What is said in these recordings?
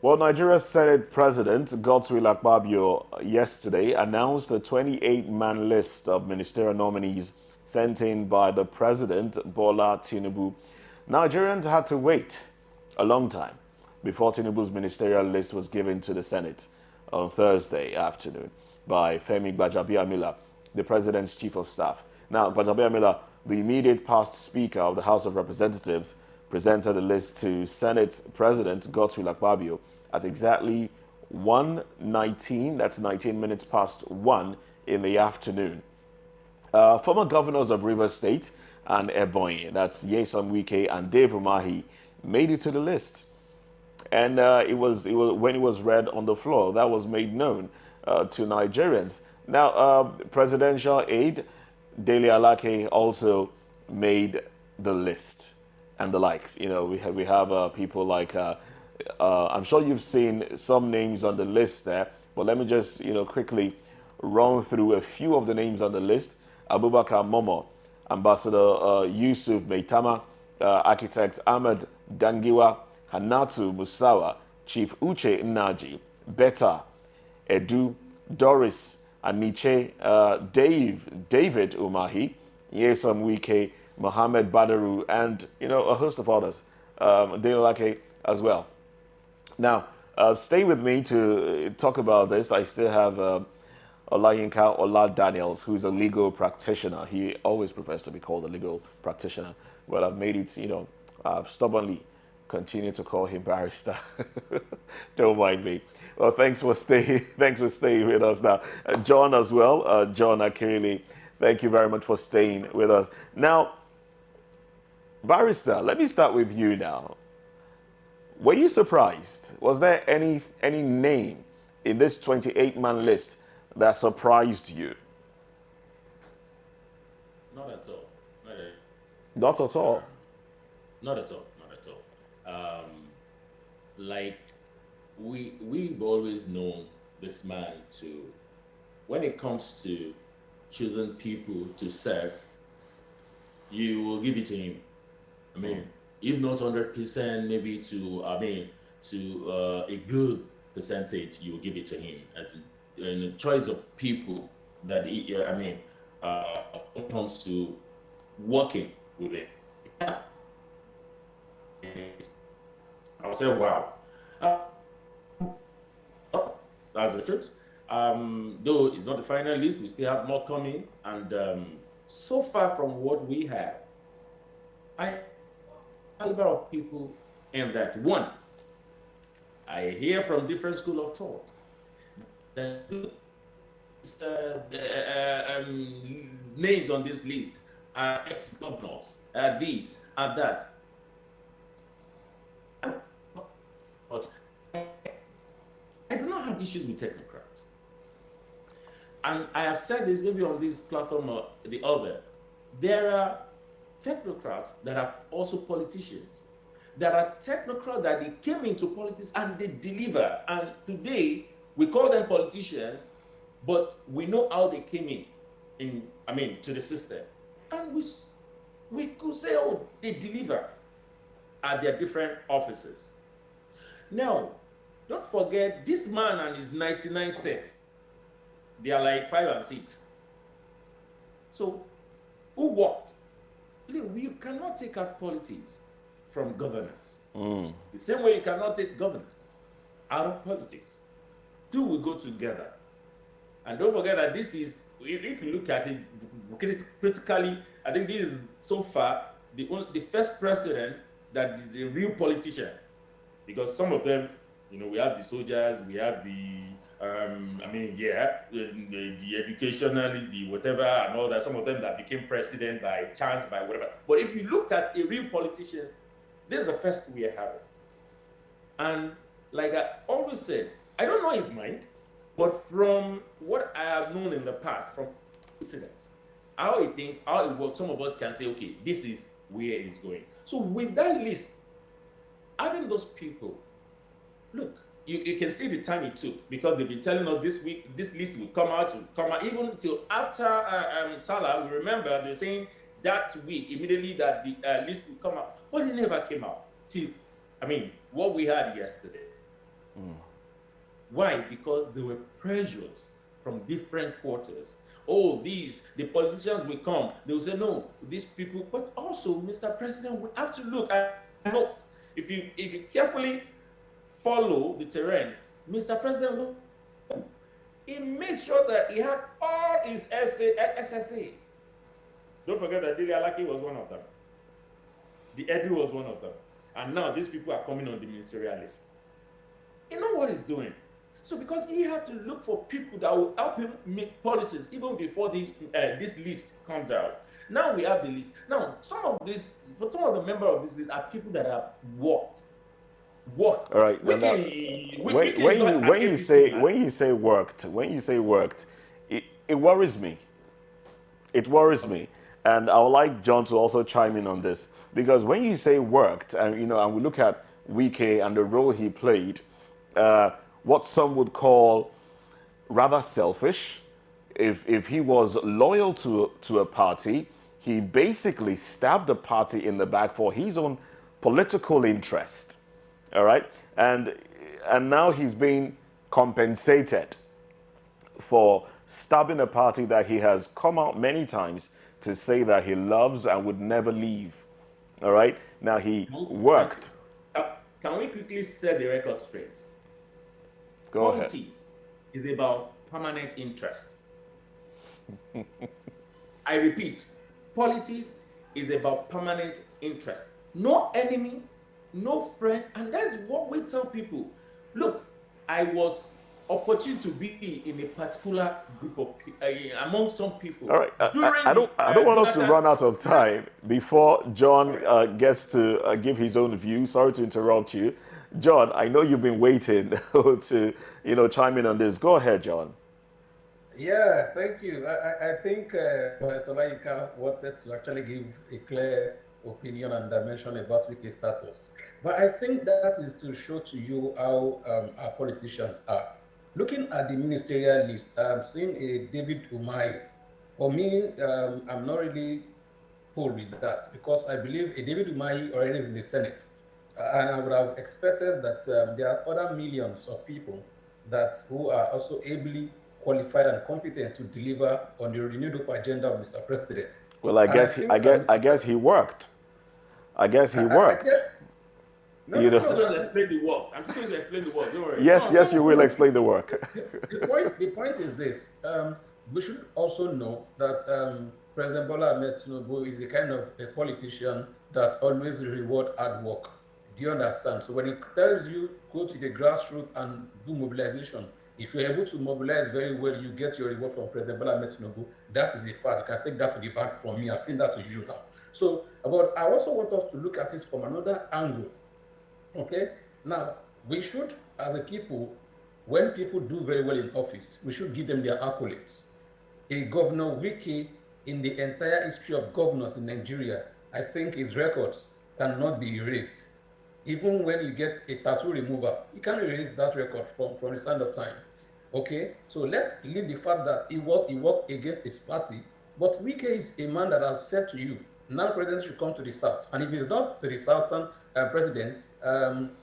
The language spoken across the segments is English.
Well, Nigeria's Senate President GodsWill Akpabio yesterday announced a 28-man list of ministerial nominees sent in by the President Bola Tinubu. Nigerians had to wait a long time before Tinubu's ministerial list was given to the Senate on Thursday afternoon by Femi Gbajabiamila, the President's Chief of Staff. Now, Gbajabiamila, the immediate past Speaker of the House of Representatives, presented the list to Senate President GodsWill Akpabio at exactly 1:19, that's 19 minutes past 1 in the afternoon. Former governors of Rivers State and Ebonyi, that's Nyesom Wike and Dave Umahi, made it to the list. And it was when it was read on the floor that was made known to Nigerians. Now, presidential aide Dele Alake also made the list and the likes. You know, we have people like I'm sure you've seen some names on the list there, but let me just quickly run through a few of the names on the list. Abubakar Momo, Ambassador Yusuf Meitama, Architect Ahmed Dangiwa, Hanatu Musawa, Chief Uche Nnaji, Beta Edu, Doris Aniche, David Umahi, Nyesom Wike, Mohammed Badaru, and a host of others, Delake as well. Now, stay with me to talk about this. I still have Olayinka Ola Daniels, who's a legal practitioner. He always prefers to be called a legal practitioner. Well, I've made it, I've stubbornly continued to call him barrister. Don't mind me. Well, thanks for staying. Thanks for staying with us now. John as well. John Akirili, thank you very much for staying with us. Now, barrister, let me start with you now. Were you surprised? Was there any name in this 28-man list that surprised you? Not at all. Not at all. Not at all. Not at all. Like we've always known this man to, when it comes to choosing people to serve, you will give it to him. I mean, if not 100%, maybe to a good percentage, you will give it to him as in the choice of people that when it comes to working with it. I'll say, wow. That's the truth. Though it's not the final list, we still have more coming. And so far from what we have, a number of people in that. One, I hear from different school of thought that names on this list are ex-governors, these, and that. But I do not have issues with technocrats. And I have said this maybe on this platform or the other. There are technocrats that are also politicians. There are technocrats that they came into politics and they deliver. And today, we call them politicians, but we know how they came to the system. And we could say, oh, they deliver at their different offices. Now, don't forget, this man and his 99 cents, they are like 5 and 6. So, who worked? You cannot take out politics from governance. The same way you cannot take governance out of politics. Two will go together. And don't forget that this is, if you look at it critically, I think this is so far the first president that is a real politician. Because some of them, we have the soldiers, we have the educationally, the whatever and all that. Some of them that became president by chance, by whatever. But if you look at a real politician, this is the first we are having. And like I always said, I don't know his mind, but from what I have known in the past, from incidents, how he thinks, how it works, some of us can say, okay, this is where it's going. So with that list, having those people, look, you can see the time it took, because they've been telling us this week, this list will come out, even till after Salah. We remember they're saying that week, immediately, that the list will come out, but it never came out. See, what we had yesterday, Why? Because there were pressures from different quarters. Oh, the politicians will come. They will say, no, these people. But also, Mr. President, we have to look at note. If you carefully follow the terrain, Mr. President, he made sure that he had all his SSAs. Don't forget that Dili Alaki was one of them. The Edu was one of them. And now these people are coming on the ministerial list. You know what he's doing? So because he had to look for people that will help him make policies even before this list comes out. Now we have the list. Now, some of the members of this list are people that have worked. All right. When you say worked, it worries me. It worries me. And I would like John to also chime in on this, because when you say worked, and and we look at Wike and the role he played, what some would call rather selfish. If he was loyal to a party, he basically stabbed the party in the back for his own political interest. All right, and now he's being compensated for stabbing a party that he has come out many times to say that he loves and would never leave. All right, now he worked. Can we quickly set the record straight? Go ahead. Politics is about permanent interest. I repeat, politics is about permanent interest. No enemy, no friend, and that's what we tell people. Look, I was opportune to be in a particular group of among some people. All right, I don't want us to run out of time before John gets to give his own view. Sorry to interrupt you, John. I know you've been waiting to chime in on this. Go ahead, John. Yeah, thank you. I think Mr. Laika wanted to actually give a clear opinion and dimension about Wike's status. But I think that is to show to you how our politicians are. Looking at the ministerial list, I'm seeing a David Umahi. For me, I'm not really cool with that, because I believe a David Umahi already is in the Senate. And I would have expected that there are other millions of people who are also ably qualified and competent to deliver on the renewed hope agenda of Mr. President. Well, I guess he worked. I guess he worked. I'm still going to explain the work. Don't worry. Yes, you will explain the work. The point is this. We should also know that President Bola Tinubu is a kind of a politician that always reward hard work. Do you understand? So when he tells you go to the grassroots and do mobilization, if you're able to mobilize very well, you get your reward from President Bola Tinubu. That is a fact. You can take that to the bank from me. I've seen that to you now. So, but I also want us to look at it from another angle. Okay, now we should, as a people, when people do very well in office, we should give them their accolades. A Governor Wike, in the entire history of governors in Nigeria, I think his records cannot be erased. Even when you get a tattoo remover, you can't erase that record from the stand of time. Okay, so let's leave the fact that he worked against his party, but Wike is a man that I've said to you, now president should come to the south, and if he's not to the southern president,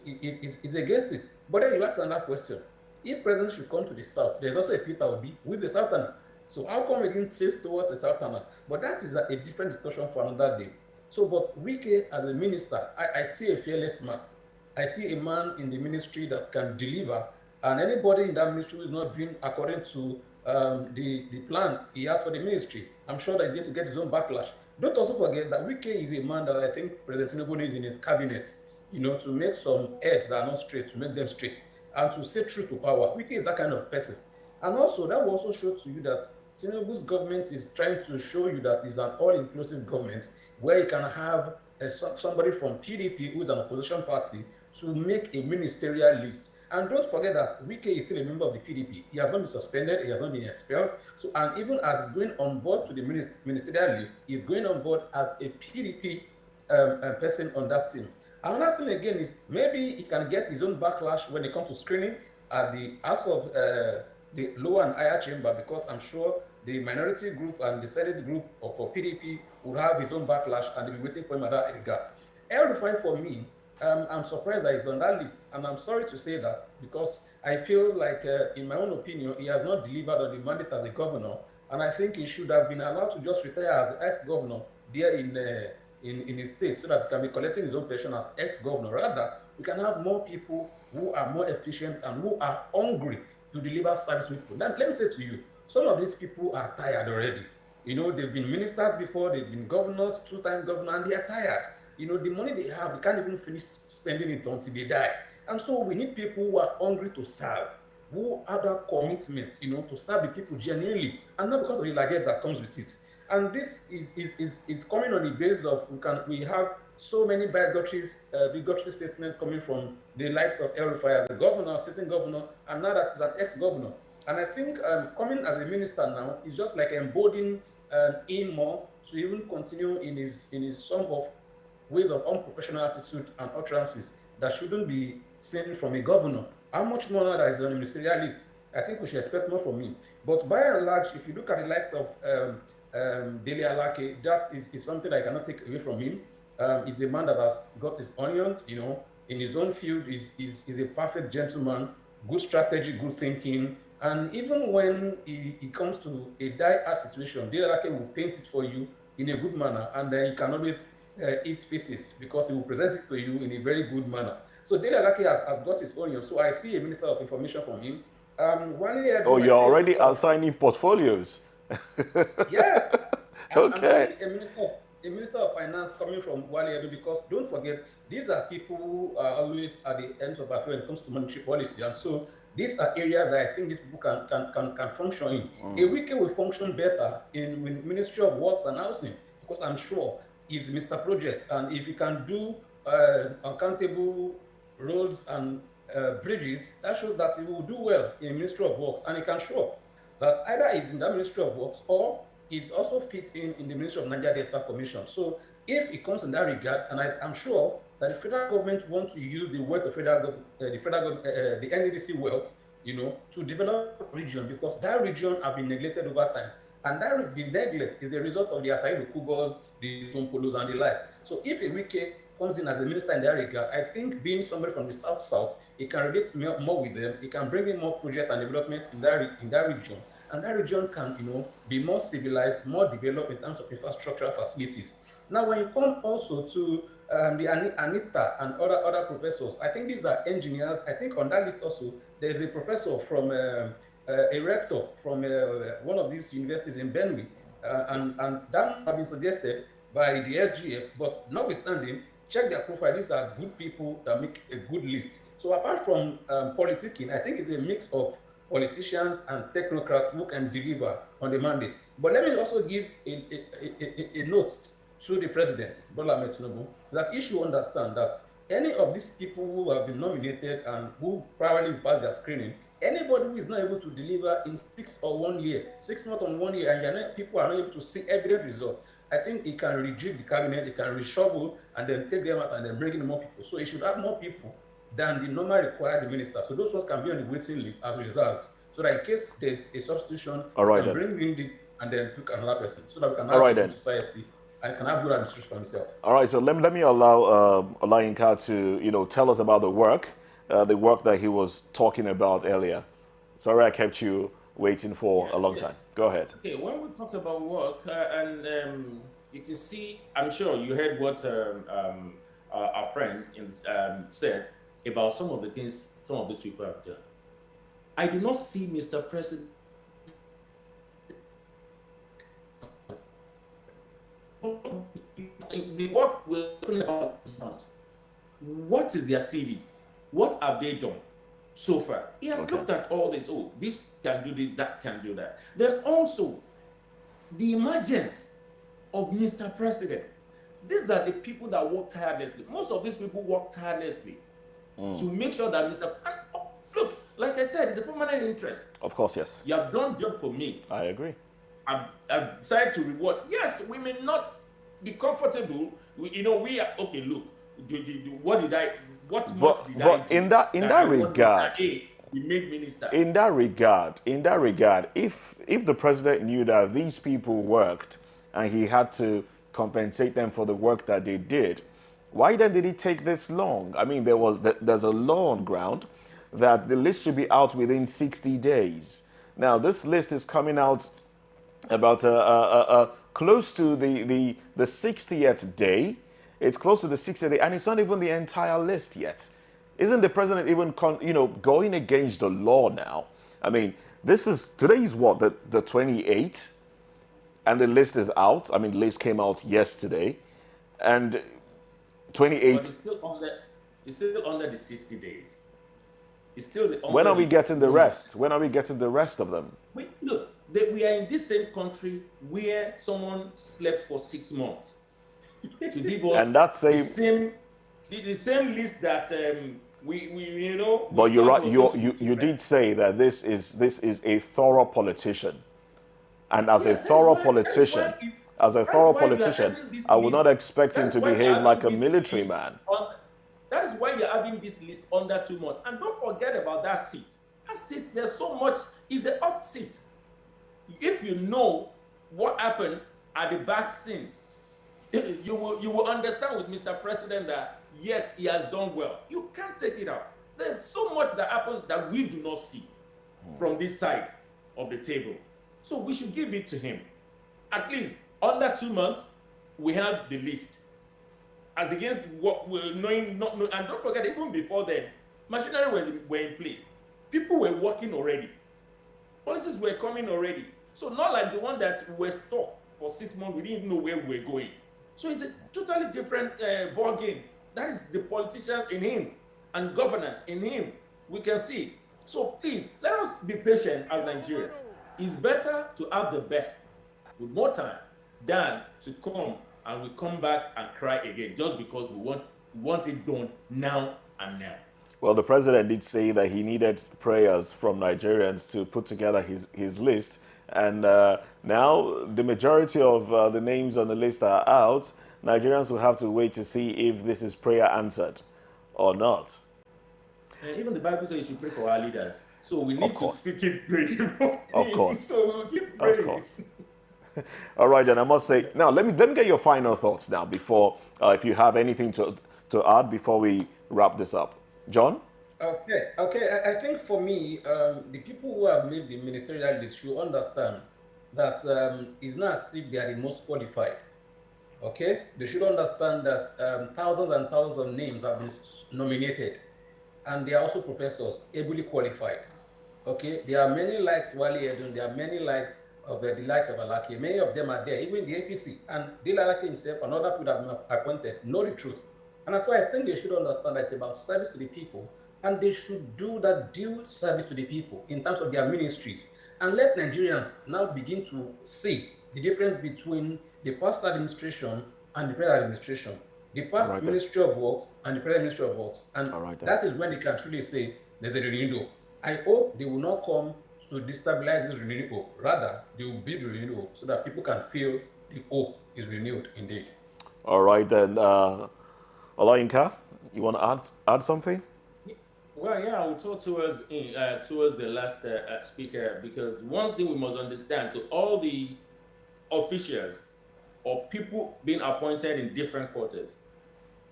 is against it. But then you ask another question: if president should come to the south, there's also a Peter Obi with the southerner. So how come we didn't tilt towards the southerner? But that is a different discussion for another day. So, but Wike as a minister, I see a fearless man. I see a man in the ministry that can deliver, and anybody in that ministry who is not doing according to the plan he has for the ministry, I'm sure that he's going to get his own backlash. Don't also forget that Wike is a man that I think President Tinubu needs in his cabinet, to make some heads that are not straight, to make them straight, and to say truth to power. Wike is that kind of person. And also, that will also show to you that Tinubu's government is trying to show you that it's an all-inclusive government where you can have somebody from PDP who is an opposition party to make a ministerial list. And don't forget that Wike is still a member of the PDP. He has not been suspended, he has not been expelled. So, and even as he's going on board to the ministerial list, he's going on board as a PDP person on that team. Another thing again is maybe he can get his own backlash when it comes to screening at the House of the lower and higher chamber, because I'm sure the minority group and the Senate group for PDP will have his own backlash and they'll be waiting for him at that gap. El-Rufai, for me, I'm surprised that he's on that list. And I'm sorry to say that because I feel like, in my own opinion, he has not delivered on the mandate as a governor. And I think he should have been allowed to just retire as ex-governor there in his state so that he can be collecting his own pension as ex-governor. Rather, we can have more people who are more efficient and who are hungry to deliver service with people. Now, let me say to you, some of these people are tired already. They've been ministers before, they've been governors, two-time governor, and they are tired. The money they have, they can't even finish spending it until they die. And so we need people who are hungry to serve, who have that commitment, to serve the people genuinely, and not because of the luggage that comes with it. And this is it's coming on the basis of we have so many bigotry statements coming from the likes of El-Rufai as a governor, sitting governor, and now that is an ex-governor. And I think coming as a minister now is just like embodying him more to even continue in his sum of ways of unprofessional attitude and utterances that shouldn't be seen from a governor. How much more now that is on the ministerial list? I think we should expect more from him. But by and large, if you look at the likes of Dele Alake, that is something I cannot take away from him. He's a man that has got his onions, in his own field. He's a perfect gentleman, good strategy, good thinking. And even when he comes to a dire situation, Dele Alake will paint it for you in a good manner, and then you can always eat feces because he will present it to you in a very good manner. So Dele Alake has got his onion. So I see a minister of information from him. Oh, you're already assigning portfolios. Yes. Okay. A minister of finance coming from Wale Edo, because don't forget, these are people who are always at the ends of affairs when it comes to monetary policy. And so these are areas that I think these people can function in. A Wike will function better in Ministry of Works and Housing, because I'm sure he's Mr. Projects. And if he can do uncountable roads and bridges, that shows that he will do well in Ministry of Works. And he can show that either he's in that Ministry of Works or it also fits in the Ministry of Nigeria Delta Commission. So if it comes in that regard, and I'm sure that the federal government wants to use the wealth of the NDDC wealth, to develop the region, because that region has been neglected over time. And that the neglect is the result of the Asai Kubos, the Tompolos, and the likes. So if a Wike comes in as a minister in that regard, I think being somebody from the South, he can relate more with them. He can bring in more project and development in that region. And that region can, be more civilized, more developed in terms of infrastructural facilities. Now, when you come also to the Anita and other professors, I think these are engineers. I think on that list also, there's a professor from a rector from one of these universities in Benue, and that have been suggested by the SGF. But notwithstanding, check their profile. These are good people that make a good list. So apart from politicking, I think it's a mix of politicians and technocrats who can deliver on the mandate. But let me also give a note to the president, Bola Tinubu, that he should understand that any of these people who have been nominated and who probably pass their screening, anybody who is not able to deliver in 6 or 1 year, 6 months or 1 year, and people are not able to see evident result, I think he can rejig the cabinet, he can reshuffle, and then take them out and then bring in more people. So he should have more people than the normal required minister. So those ones can be on the waiting list as reserves, so that in case there's a substitution, can bring in the and then pick another person, so that we can have a good society and can have good administration for himself. All right, so let me allow Olayinka to tell us about the work that he was talking about earlier. Sorry, I kept you waiting for a long time. Go ahead. Okay, when we talk about work, and you can see, I'm sure you heard what our friend said about some of the things some of these people have done. I do not see Mr. President what we're talking about. What is their CV? What have they done so far? He has looked at all this. Oh, this can do this, that can do that. Then also, the emergence of Mr. President. These are the people that work tirelessly. Most of these people work tirelessly to make sure that look, like I said, it's a permanent interest. Of course, yes. You have done job for me. I agree. I've decided to reward. Yes, we may not be comfortable. We are okay. Look, what did I? What much did I do? In that regard, we made minister. In that regard, if the president knew that these people worked and he had to compensate them for the work that they did, Why then did it take this long? I mean, there's a law on ground that the list should be out within 60 days. Now, this list is coming out about close to the 60th day. It's close to the 60th day, and it's not even the entire list yet. Isn't the president even, going against the law now? I mean, today is what, the 28th, and the list is out. I mean, the list came out yesterday, and 28. But it's still under the 60 days. It's still When are we getting the rest? When are we getting the rest of them? Look, we are in this same country where someone slept for 6 months to give us And that's the same list that But you're right. You did say that this is a thorough politician, and as a thorough politician, I would not expect him to behave like a military man. That is why you're having this list under 2 months. And don't forget about that seat. That seat, there's so much, it's an up seat. If you know what happened at the back scene, you will understand with Mr. President that, yes, he has done well. You can't take it out. There's so much that happened that we do not see from this side of the table. So we should give it to him. At least under 2 months, we have the list. As against what we're knowing, not knowing, and don't forget, even before then, machinery were in place. People were working already. Policies were coming already. So not like the one that were stuck for 6 months, we didn't even know where we were going. So it's a totally different ball game. That is the politicians in him and governance in him. We can see. So please, let us be patient as Nigeria. It's better to have the best with more time than to come and we come back and cry again just because we want it done now and now. Well, the president did say that he needed prayers from Nigerians to put together his list. And now the majority of the names on the list are out. Nigerians will have to wait to see if this is prayer answered or not. And even the Bible says you should pray for our leaders. So we need to keep praying. Of course. So we'll keep praying. Of course. All right, and I must say, now let me get your final thoughts now before, if you have anything to add before we wrap this up. John? Okay. I think for me, the people who have made the ministerial list should understand that it's not as if they are the most qualified. Okay? They should understand that thousands and thousands of names have been nominated, and they are also professors, ably qualified. Okay? There are many likes Wale Edun, there are many likes of the likes of Alake. Many of them are there, even the APC. And Dele Alake himself and other people that have been appointed know the truth. And that's why I think they should understand that it's about service to the people, and they should do that due service to the people in terms of their ministries. And let Nigerians now begin to see the difference between the past administration and the present administration, the past Ministry of Works and the present Ministry of Works. And that is when they can truly say there's a renewed hope. I hope they will not come to destabilize this renewed hope. Rather, they will build the renewed hope so that people can feel the hope is renewed indeed. All right, then, Olayinka, you want to add something? Well, yeah, I will talk towards the last speaker, because one thing we must understand, to all the officials or people being appointed in different quarters,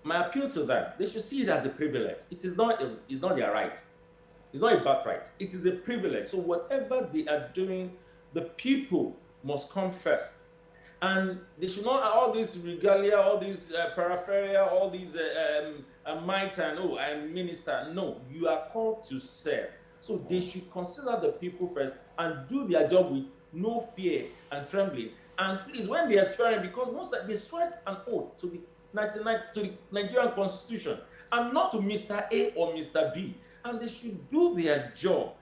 my appeal to them, they should see it as a privilege. It's not their right. It's not a birthright. It is a privilege. So whatever they are doing, the people must come first. And they should not have all this regalia, all these paraphernalia, all these might and I'm minister. No, you are called to serve. So they should consider the people first and do their job with no fear and trembling. And please, when they are swearing, because most of they swear an oath to the Nigerian Constitution and not to Mr. A or Mr. B. And they should do their job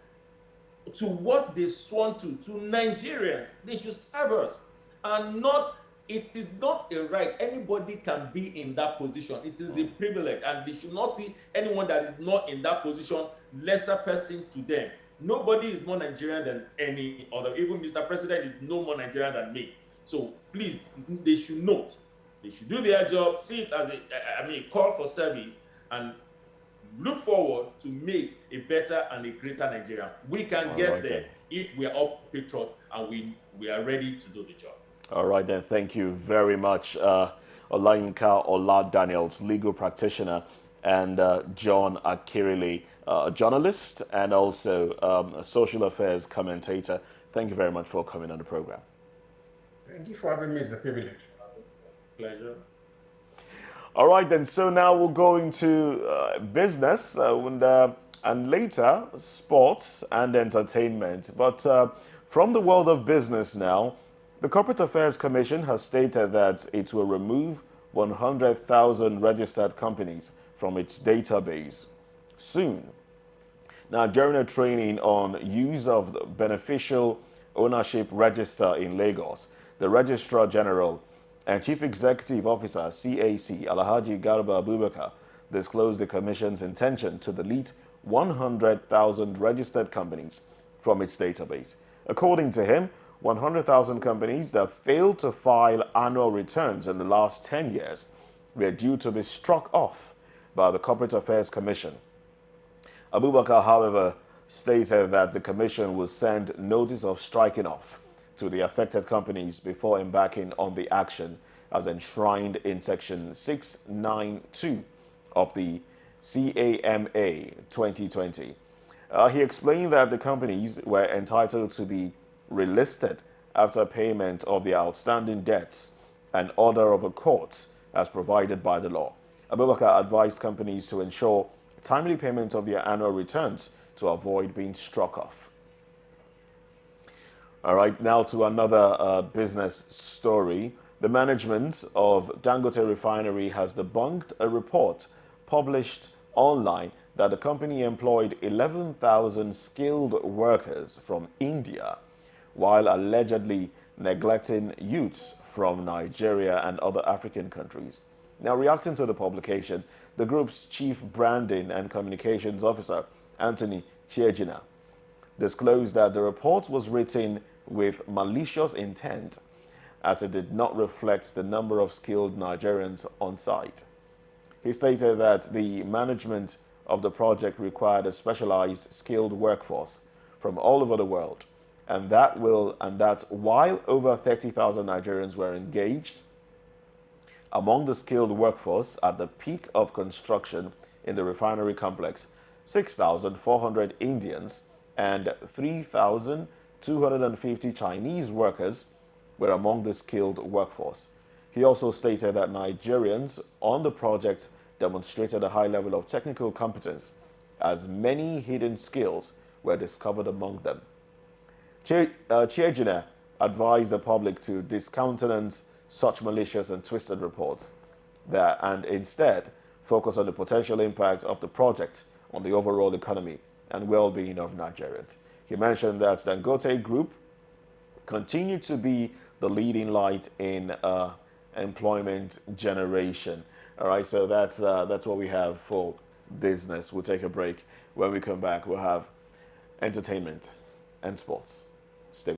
to what they sworn to Nigerians. They should serve us. And not, it is not a right. Anybody can be in that position. It is the privilege. And they should not see anyone that is not in that position lesser person to them. Nobody is more Nigerian than any other. Even Mr. President is no more Nigerian than me. So please, they should note. They should do their job, see it as a call for service, and look forward to make a better and a greater Nigeria. We can get there if we are all patriots and we are ready to do the job. All right, then. Thank you very much, Olayinka Ola Daniels, legal practitioner, and John Akirile, journalist and also a social affairs commentator. Thank you very much for coming on the program. Thank you for having me. It's a privilege. Pleasure. All right, then. So now we'll go into business and later sports and entertainment. But from the world of business now, the Corporate Affairs Commission has stated that it will remove 100,000 registered companies from its database soon. Now, during a training on use of the Beneficial Ownership Register in Lagos, the Registrar General and Chief Executive Officer, CAC, Alhaji Garba Abubakar, disclosed the Commission's intention to delete 100,000 registered companies from its database. According to him, 100,000 companies that failed to file annual returns in the last 10 years were due to be struck off by the Corporate Affairs Commission. Abubakar, however, stated that the Commission will send notice of striking off to the affected companies before embarking on the action as enshrined in Section 692 of the CAMA 2020. He explained that the companies were entitled to be relisted after payment of the outstanding debts and order of a court as provided by the law. Abubakar advised companies to ensure timely payment of their annual returns to avoid being struck off. All right, now to another business story. The management of Dangote Refinery has debunked a report published online that the company employed 11,000 skilled workers from India while allegedly neglecting youths from Nigeria and other African countries. Now, reacting to the publication, the group's chief branding and communications officer, Anthony Chiejina, disclosed that the report was written with malicious intent as it did not reflect the number of skilled Nigerians on site. He stated that the management of the project required a specialized skilled workforce from all over the world, and that while over 30,000 Nigerians were engaged, among the skilled workforce at the peak of construction in the refinery complex, 6,400 Indians and 3,250 Chinese workers were among the skilled workforce. He also stated that Nigerians on the project demonstrated a high level of technical competence, as many hidden skills were discovered among them. Chiejina advised the public to discountenance such malicious and twisted reports and instead focus on the potential impact of the project on the overall economy and well-being of Nigerians. He mentioned that Dangote Group continued to be the leading light in employment generation. All right, so that's what we have for business. We'll take a break. When we come back, we'll have entertainment and sports. Stay.